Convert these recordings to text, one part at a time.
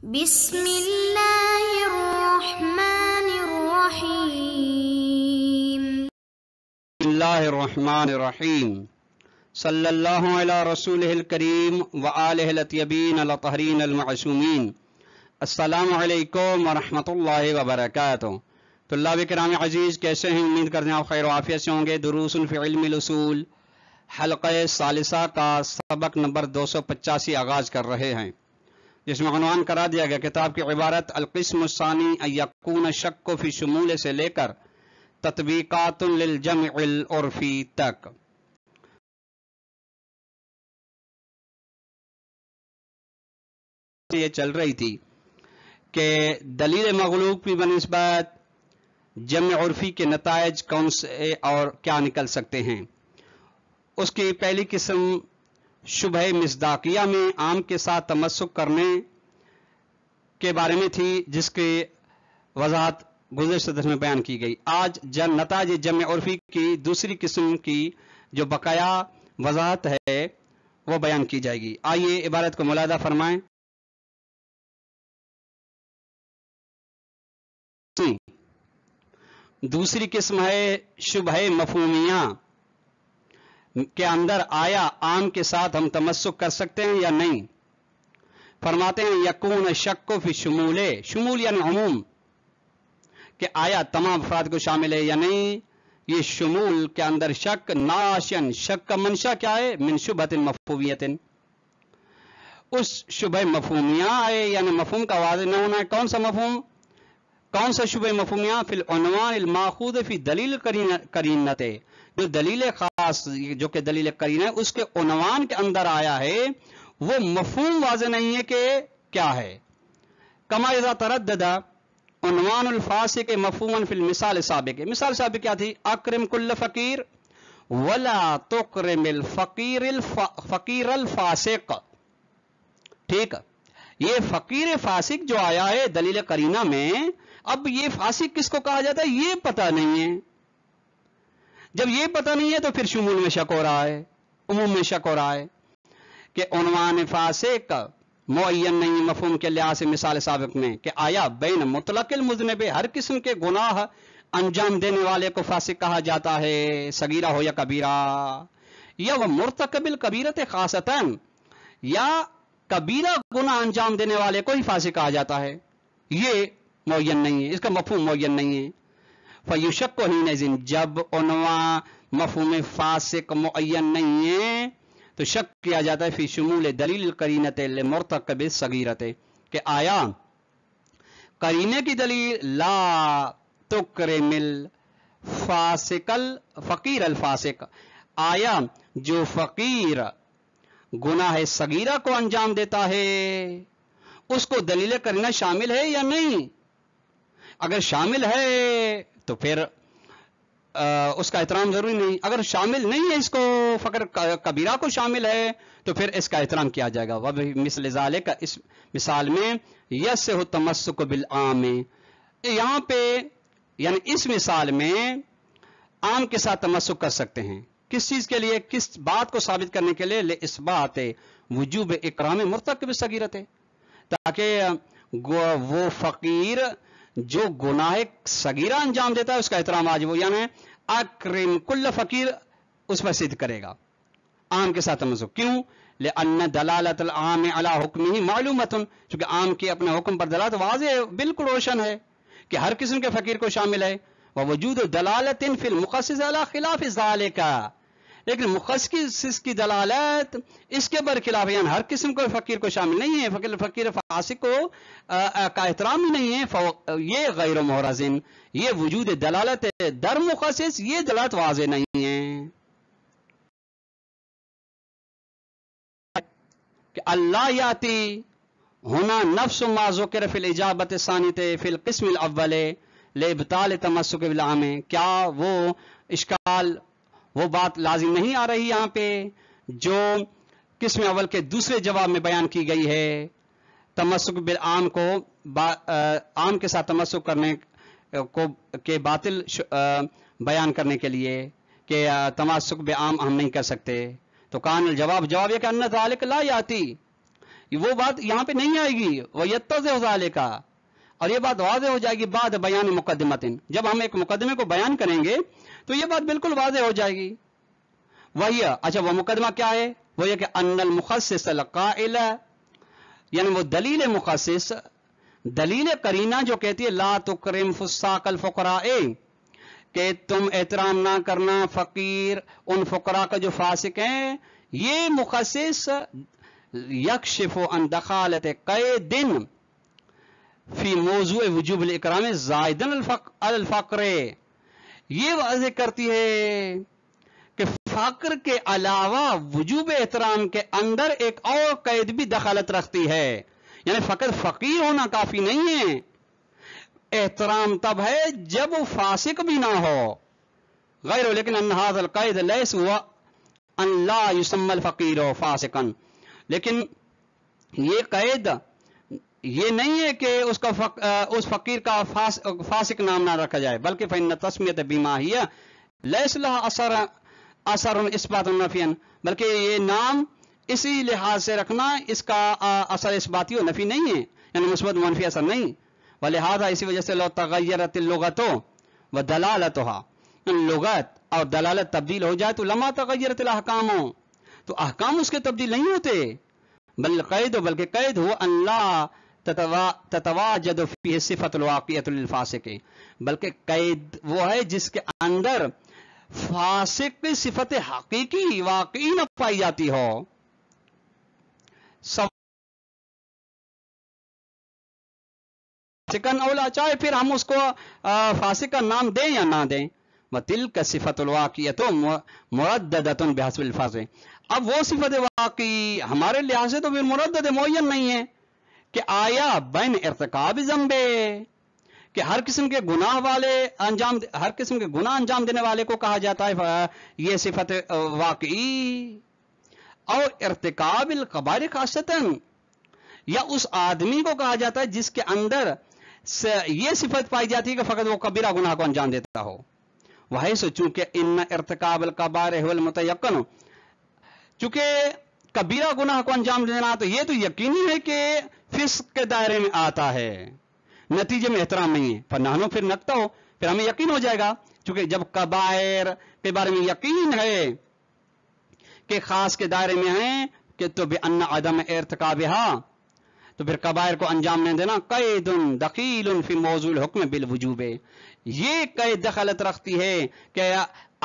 بسم اللہ الرحمن الرحیم بسم اللہ الرحمن الرحیم صلی اللہ علی رسولہ الکریم وآلہ الاطیبین الطاہرین المعصومین۔ السلام علیکم ورحمۃ اللہ وبرکاتہ۔ طلاب کرام عزیز، کیسے ہیں؟ امید کرتے ہیں آپ خیر و عافیت سے ہوں گے۔ دروس فی علم الاصول حلقہ ثالثہ کا سبق نمبر 285 آغاز کر رہے ہیں، جس میں عنوان کرا دیا گیا کتاب کی عبارت القسم الثانی ان یکون الشک فی شمول سے لے کر تطبیقات للجمع العرفی تک۔ یہ چل رہی تھی کہ دلیل مغلوب کی بنسبت جمع عرفی کے نتائج کون سے اور کیا نکل سکتے ہیں۔ اس کی پہلی قسم شبہ مصداقیہ میں عام کے ساتھ تمسک کرنے کے بارے میں تھی، جس کی وضاحت گزشتہ درس میں بیان کی گئی۔ آج نتائج جمع عرفی کی دوسری قسم کی جو بقایا وضاحت ہے وہ بیان کی جائے گی۔ آئیے عبارت کو ملاحظہ فرمائیں۔ دوسری قسم ہے شبہ مفہومیہ کے اندر آیا عام کے ساتھ ہم تمسک کر سکتے ہیں یا نہیں۔ فرماتے ہیں یکون شک فی شمول، شمول یعنی عموم، کہ آیا تمام افراد کو شامل ہے یا نہیں۔ یہ شمول کے اندر شک ناشن، شک کا منشا کیا ہے؟ من شبہۃ مفہومیۃ، اس شبہ مفہومیہ ہے یعنی مفہوم کا واضح نہ ہونا ہے۔ کون سا مفہوم؟ کون سا شبہ مفہومیہ؟ فی العنوان الماخوذ فی دلیل قرینت، جو دلیل خاص جو کہ دلیل قرینہ ہے اس کے عنوان کے اندر آیا ہے، وہ مفہوم واضح نہیں ہے کہ کیا ہے۔ کما اذا تردد عنوان الفاسق مفہوما فی المثال السابق، مثال سابق کیا تھی؟ اکرم کل فقیر ولا تکرم الفقیر الفاسق۔ ٹھیک، یہ فقیر فاسق جو آیا ہے دلیل قرینہ میں، اب یہ فاسق کس کو کہا جاتا ہے یہ پتہ نہیں ہے۔ جب یہ پتہ نہیں ہے تو پھر شمول میں شک ہو رہا ہے، عموم میں شک ہو رہا ہے کہ عنوان فاسق معین نہیں مفہوم کے لحاظ سے مثال سابق میں، کہ آیا بین مطلق المذنب، ہر قسم کے گناہ انجام دینے والے کو فاسق کہا جاتا ہے، صغیرہ ہو یا کبیرہ، یا وہ مرتکب الکبیرۃ خاصتاً، یا کبیرہ گناہ انجام دینے والے کو ہی فاسق کہا جاتا ہے، یہ معین نہیں ہے، اس کا مفہوم معین نہیں ہے۔ فیشک حینئذ، جب عنوان مفہوم فاسق معین نہیں ہے تو شک کیا جاتا ہے فی شمول دلیل القرینۃ لمرتکب الصغیرۃ، کہ آیا قرینے کی دلیل لا تکرم الفاسق الفقیر الفاسق، آیا جو فقیر گناہ صغیرہ کو انجام دیتا ہے اس کو دلیل قرینہ شامل ہے یا نہیں۔ اگر شامل ہے تو پھر اس کا احترام ضروری نہیں، اگر شامل نہیں ہے اس کو، فقر کبیرہ کو شامل ہے تو پھر اس کا احترام کیا جائے گا۔ مثل ذالک، اس مثال میں یصح التمسک بالعام، یہاں پہ یعنی اس مثال میں عام کے ساتھ تمسک کر سکتے ہیں۔ کس چیز کے لیے؟ کس بات کو ثابت کرنے کے لیے؟ لإثبات وجوب اکرام مرتکب الصغیرۃ، تاکہ وہ فقیر جو گناہ صغیرہ انجام دیتا ہے اس کا احترام واجب ہو، یعنی اکرم کل فقیر اس پر صدق کرے گا، عام کے ساتھ تمسک۔ کیوں؟ لأن دلالت العام علی حکمہ معلومۃ، چونکہ عام کی اپنے حکم پر دلالت واضح بالکل روشن ہے کہ ہر قسم کے فقیر کو شامل ہے۔ ووجود دلالت فی المخصص علی خلاف ذالک، لیکن مخصص کی دلالت اس کے برخلاف، یعنی ہر قسم کے فقیر کو شامل نہیں ہے، فقیر فاسق کو کا احترام ہی نہیں ہے، یہ غیر محرزن، یہ وجود دلالت در مخصص، یہ دلالت واضح نہیں ہے کہ اللہ یاتی ہونا نفس ما ذکر فی الاجابۃ الثانیۃ فی القسم الاول لابطال تمسک بالعام، کیا وہ اشکال، وہ بات لازم نہیں آ رہی یہاں پہ جو قسم اول کے دوسرے جواب میں بیان کی گئی ہے، تمسک بالعام کو عام کے ساتھ تمسک کرنے کو کے باطل بیان کرنے کے لیے کہ تمسک بعام ہم نہیں کر سکتے۔ تو کان الجواب، جواب یہ کہ ان ذالک لا یاتی، وہ بات یہاں پہ نہیں آئے گی وَيَتَّضِحُ ذَلِكَ، اور یہ بات واضح ہو جائے گی بعد بیان مقدمتن، جب ہم ایک مقدمے کو بیان کریں گے تو یہ بات بالکل واضح ہو جائے گی. وہی اچھا وہ مقدمہ کیا ہے؟ وہ یہ کہ ان المخصص القائل، یعنی وہ دلیل مخصص، دلیل قرینہ جو کہتی ہے لا تکرم فساق الفقراء، کہ تم احترام نہ کرنا فقیر ان فقراء کا جو فاسق ہیں، یہ مخصص یکشف عن دخالت قید فی موضوع وجوب الاکرام زائدن الفقر، یہ واضح کرتی ہے کہ فقر کے علاوہ وجوب احترام کے اندر ایک اور قید بھی دخالت رکھتی ہے. یعنی فقط فقیر ہونا کافی نہیں ہے، احترام تب ہے جب وہ فاسق بھی نہ ہو. غیر لیکن ان هذا القید لیس ہوا ان لا یسمى الفقیر فاسقا، لیکن یہ قید یہ نہیں ہے کہ اس فقیر کا فاسق نام نہ رکھا جائے، بلکہ فإن تسمیت بما ہی لیس لها اثر اثبات نفیا، بلکہ یہ نام اسی لحاظ سے رکھنا اس کا اثر اثباتی و نفی نہیں ہے، یعنی مثبت منفی اثر نہیں. ولہذا اسی وجہ سے لو تغیرت اللغت و دلالتها، لغت اور دلالت تبدیل ہو جائے تو لما تغیرت الاحکام، تو احکام اس کے تبدیل نہیں ہوتے. بلکہ قید ہو ان لا تتواجد فیہ صفت الواقعۃ للفاسق، بلکہ قید وہ ہے جس کے اندر فاسق کی صفت حقیقی واقعی نہ پائی جاتی ہو. فاسقن اولا، چاہے پھر ہم اس کو فاسق کا نام دیں یا نہ دیں. وَتِلْكَ صِفَةُ الْوَاقِعَةُ مُرَدَّدَةٌ بِحَسْبِ الْفَاظِ، اب وہ صفت واقعی ہمارے لحاظ سے تو پھر مردد معین نہیں ہے کہ آیا بین ارتکاب ذنب، کہ ہر قسم کے گناہ انجام دینے والے کو کہا جاتا ہے یہ صفت واقعی، اور ارتکاب القبائر خاصتاً، یا اس آدمی کو کہا جاتا ہے جس کے اندر یہ صفت پائی جاتی ہے کہ فقط وہ کبیرہ گناہ کو انجام دیتا ہو. وہی سو چونکہ ان ارتکاب القبائر هو المتيقن، چونکہ کبیرہ گناہ کو انجام دینا تو یہ تو یقینی ہے کہ فسق کے دائرے میں آتا ہے، نتیجے میں احترام نہیں ہے. فنحنو پھر نقطہ ہو، پھر ہمیں یقین ہو جائے گا، چونکہ جب کبائر کے بارے میں یقین ہے کہ خاص کے دائرے میں ہیں کہ تو بأن عدم ارتکابہا، تو پھر کبائر کو انجام نہیں دینا قید دخیل فی موضوع الحکم بالوجوب، یہ قید دخلت رکھتی ہے کہ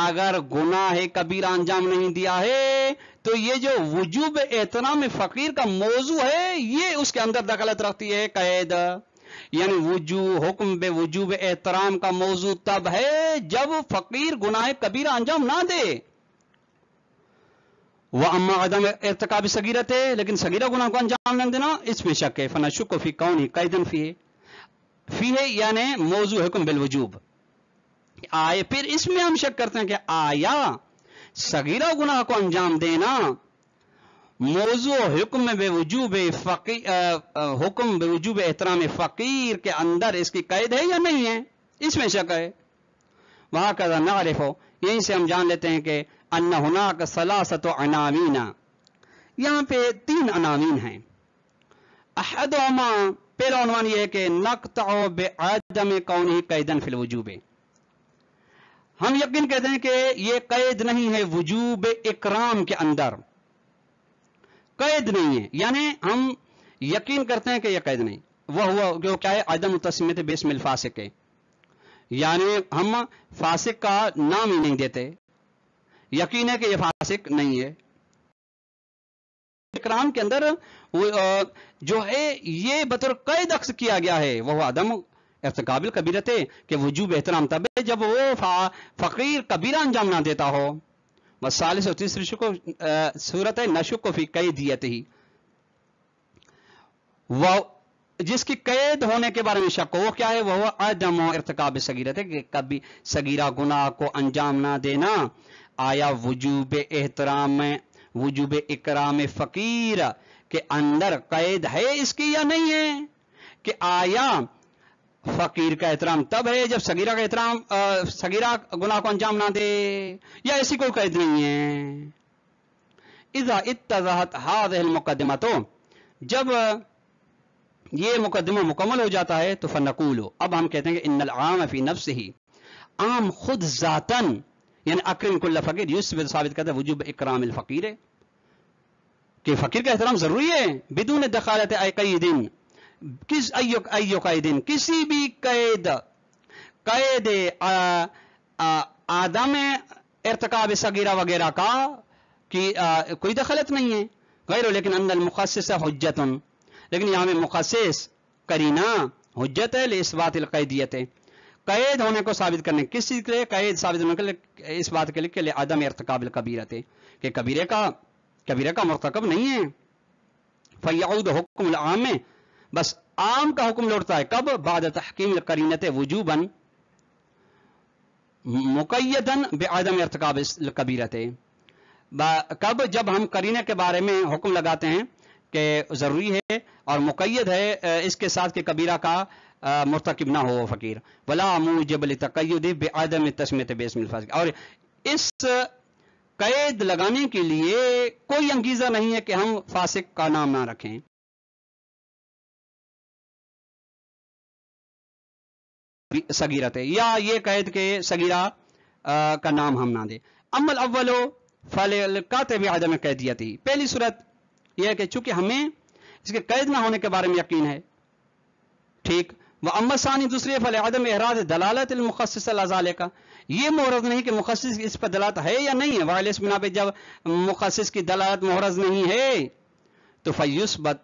اگر گناہ کبیرہ انجام نہیں دیا ہے تو یہ جو وجوب احترام فقیر کا موضوع ہے یہ اس کے اندر دخلت رکھتی ہے قید. یعنی حکم بے وجوب احترام کا موضوع تب ہے جب فقیر گناہ کبیرہ انجام نہ دے. وَأَمَّا عَدَمْ ارتکاب صغیرت ہے، لیکن صغیرہ گناہ کو انجام نہ دینا اس میں شک ہے. فَنَشُكُّ فِي كَوْنِهِ قَيْدًا فِيهِ یعنی موضوع حکم بالوجوب آئے، پھر اس میں ہم شک کرتے ہیں کہ آیا صغیرہ گناہ کو انجام دینا موضوع حکم بے وجوب احترام فقیر کے اندر اس کی قید ہے یا نہیں ہے، اس میں شک ہے. وہاں کا نعرف ہو، یہیں سے ہم جان لیتے ہیں کہ ان ہناک ثلاثۃ عناوین، یہاں پہ 3 عناوین ہیں. احدہما، پہلا عنوان یہ ہے کہ نقطع بعدم کونہ قیدا فی الوجوب، ہم یقین کہتے ہیں کہ یہ قید نہیں ہے وجوب اکرام کے اندر، قید نہیں ہے، یعنی ہم یقین کرتے ہیں کہ یہ قید نہیں. وہ ہوا جو کیا ہے عدم تسمیت باسم الفاسق، یعنی ہم فاسق کا نام ہی نہیں دیتے، یقین ہے کہ یہ فاسق نہیں ہے. اکرام کے اندر جو ہے یہ بطور قید اخذ کیا گیا ہے، وہ عدم ارتکاب الکبیرت، کہ وجوب احترام تب ہے جب وہ فقیر کبیرہ انجام نہ دیتا ہو. والثالث اور تیسری صورت ہے نشک فی قیدیت ہی، وہ جس کی قید ہونے کے بارے میں شک ہو، وہ کیا ہے؟ وہ عدم ارتکاب صغیرت، کہ کبھی صغیرہ گناہ کو انجام نہ دینا آیا وجوب احترام وجوب اکرام فقیر کے اندر قید ہے اس کی یا نہیں ہے، کہ آیا فقیر کا احترام تب ہے جب صغیرہ گناہ کو انجام نہ دے، یا ایسی کوئی قید نہیں ہے. اذا اتضحت هذه المقدمۃ، جب یہ مقدمہ مکمل ہو جاتا ہے تو فنقولو، اب ہم کہتے ہیں کہ ان العام فی نفسہ، عام خود ذاتن یعنی اکرم کل فقیر، یثبت ثابت کرتا ہے وجوب اکرام الفقیر، کہ فقیر کا احترام ضروری ہے، بدون دخالت ای قید، کس ایو قید، کسی بھی قید آدم ارتکاب صغیرہ وغیرہ کا کی کوئی دخلت نہیں ہے، غیر لیکن ان المخصص حجت، لیکن یہاں میں مخصص کرینہ حجت ہے لاثبات القیدیت، قید ہونے کو ثابت کرنے، کسی کے لیے قید ثابت ہونے کے لیے اس بات کے لیے کہ عدم ارتکاب الکبیرت، کہ کبیرے کا مرتکب نہیں ہے، فیعود حکم العام، بس عام کا حکم لوٹتا ہے کب؟ بعد تحکیم القرینت وجوباً مقیداً بعدم ارتکاب الکبیرت، کب؟ جب ہم قرینے کے بارے میں حکم لگاتے ہیں کہ ضروری ہے اور مقید ہے اس کے ساتھ کہ کبیرہ کا مرتکب نہ ہو فقیر، ولا موجب لتقید بعدم تسمیۃ باسم الفاسق، اور اس قید لگانے کے لیے کوئی انگیزہ نہیں ہے کہ ہم فاسق کا نام نہ رکھیں، صغیرت ہے، یا یہ قید کے صغیرہ کا نام ہم نہ دیں۔ اما الاول فللکاتب عدم قیدیتی، پہلی صورت یہ ہے کہ چونکہ ہمیں اس کے قید نہ ہونے کے بارے میں یقین ہے، ٹھیک، وہ اما ثانی دوسری فلعدم احراز دلالت المخصص علی ذالک، یہ محرز نہیں کہ مخصص اس پر دلالت ہے یا نہیں ہے، وائل اس بنا پہ جب مخصص کی دلالت محرز نہیں ہے تو فیثبت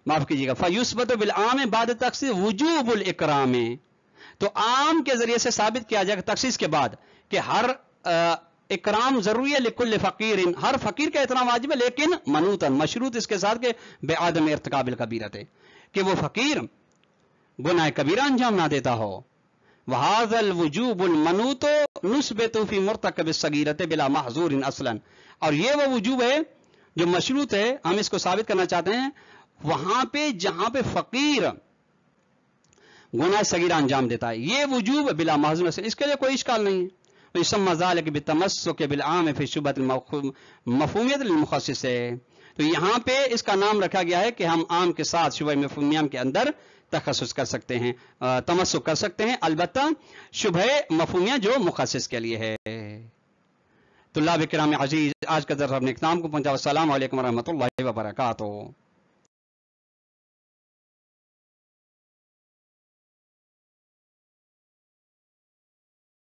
معاف کیجیے گا فیثبت بالعام بعد تخصیص وجوب الاکرام، تو عام کے ذریعے سے ثابت کیا جائے گا تخصیص کے بعد کہ ہر اکرام ضروری ہے، لکل فقیر، ہر فقیر کا احترام واجب ہے، لیکن منوطن مشروط اس کے ساتھ کہ بعدم ارتکاب الکبیرت، کہ وہ فقیر گناہ کبیرہ انجام نہ دیتا ہو، وہذا الوجوب المنوط نثبت فی مرتکب الصغیرۃ بلا محظور اصلا، اور یہ وہ وجوب ہے جو مشروط ہے، ہم اس کو ثابت کرنا چاہتے ہیں وہاں پہ جہاں پہ فقیر گناہ صغیرہ انجام دیتا ہے، یہ وجوب بلا محظور اصلا، اس کے لیے کوئی اشکال نہیں ہے، یسمى ذلك بالتمسك بالعام في شبهة المفہومیت للمخصص ہے، تو یہاں پہ اس کا نام رکھا گیا ہے کہ ہم عام کے ساتھ شبہ مفہومیہ کے اندر تخصص کر سکتے ہیں، تمسک کر سکتے ہیں، البتہ شبہ مفہومیہ جو مخصص کے لیے ہے۔ طلاب کرام عزیز، آج کا درس اپنے اختتام کو پہنچا، والسلام علیکم ورحمۃ اللہ وبرکاتہ۔